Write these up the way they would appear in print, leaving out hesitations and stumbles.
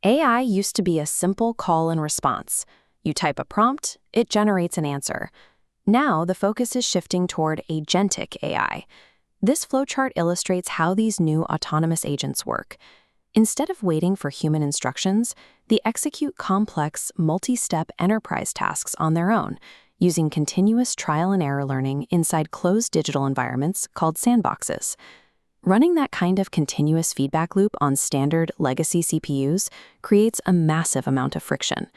AI used to be a simple call and response. You type a prompt, it generates an answer. Now, the focus is shifting toward agentic AI. This flowchart illustrates how these new autonomous agents work. Instead of waiting for human instructions, they execute complex, multi-step enterprise tasks on their own, using continuous trial and error learning inside closed digital environments called sandboxes. Running that kind of continuous feedback loop on standard legacy CPUs creates a massive amount of friction.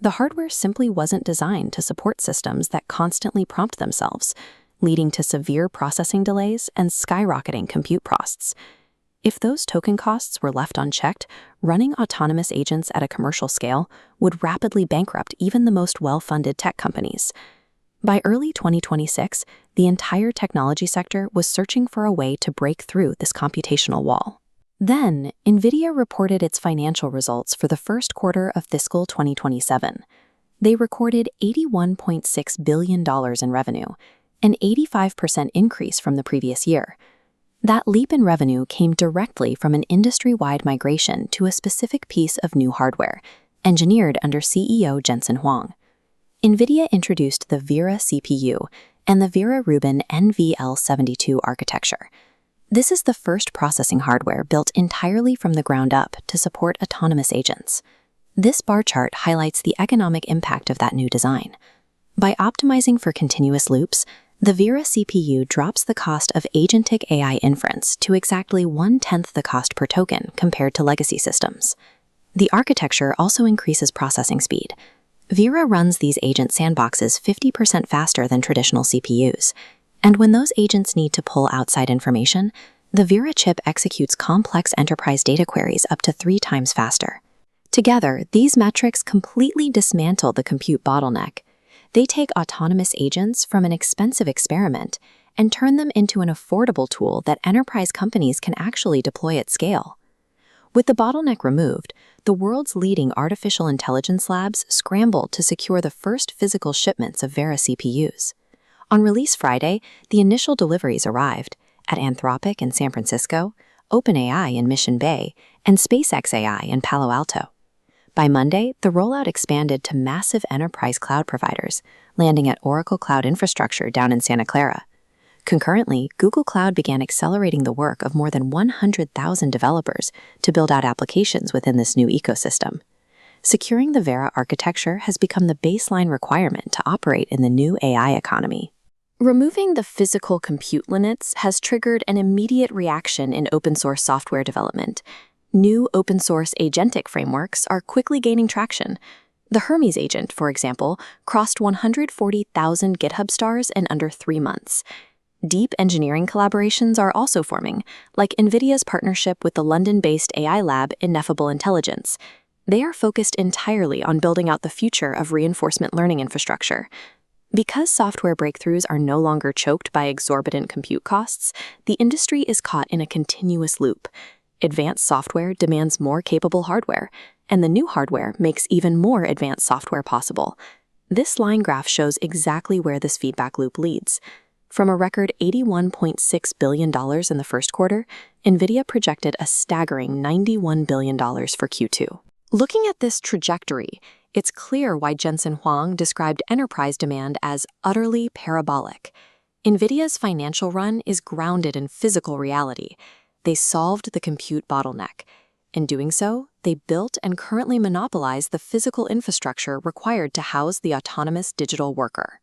The hardware simply wasn't designed to support systems that constantly prompt themselves, leading to severe processing delays and skyrocketing compute costs. If those token costs were left unchecked, running autonomous agents at a commercial scale would rapidly bankrupt even the most well-funded tech companies. By early 2026, the entire technology sector was searching for a way to break through this computational wall. Then, NVIDIA reported its financial results for the first quarter of fiscal 2027. They recorded $81.6 billion in revenue, an 85% increase from the previous year. That leap in revenue came directly from an industry-wide migration to a specific piece of new hardware, engineered under CEO Jensen Huang. NVIDIA introduced the Vera CPU and the Vera Rubin NVL72 architecture. This is the first processing hardware built entirely from the ground up to support autonomous agents. This bar chart highlights the economic impact of that new design. By optimizing for continuous loops, the Vera CPU drops the cost of agentic AI inference to exactly 1/10 the cost per token compared to legacy systems. The architecture also increases processing speed. Vera runs these agent sandboxes 50% faster than traditional CPUs, and when those agents need to pull outside information, the Vera chip executes complex enterprise data queries up to 3 times faster. Together, these metrics completely dismantle the compute bottleneck. They take autonomous agents from an expensive experiment and turn them into an affordable tool that enterprise companies can actually deploy at scale. With the bottleneck removed, the world's leading artificial intelligence labs scrambled to secure the first physical shipments of Vera CPUs. On release Friday, the initial deliveries arrived at Anthropic in San Francisco, OpenAI in Mission Bay, and SpaceX AI in Palo Alto. By Monday, the rollout expanded to massive enterprise cloud providers, landing at Oracle Cloud Infrastructure down in Santa Clara. Concurrently, Google Cloud began accelerating the work of more than 100,000 developers to build out applications within this new ecosystem. Securing the Vera architecture has become the baseline requirement to operate in the new AI economy. Removing the physical compute limits has triggered an immediate reaction in open-source software development. New open-source agentic frameworks are quickly gaining traction. The Hermes agent, for example, crossed 140,000 GitHub stars in under 3 months. Deep engineering collaborations are also forming, like NVIDIA's partnership with the London-based AI lab Ineffable Intelligence. They are focused entirely on building out the future of reinforcement learning infrastructure. Because software breakthroughs are no longer choked by exorbitant compute costs, the industry is caught in a continuous loop. Advanced software demands more capable hardware, and the new hardware makes even more advanced software possible. This line graph shows exactly where this feedback loop leads. From a record $81.6 billion in the first quarter, NVIDIA projected a staggering $91 billion for Q2. Looking at this trajectory, it's clear why Jensen Huang described enterprise demand as utterly parabolic. NVIDIA's financial run is grounded in physical reality. They solved the compute bottleneck. In doing so, they built and currently monopolize the physical infrastructure required to house the autonomous digital worker.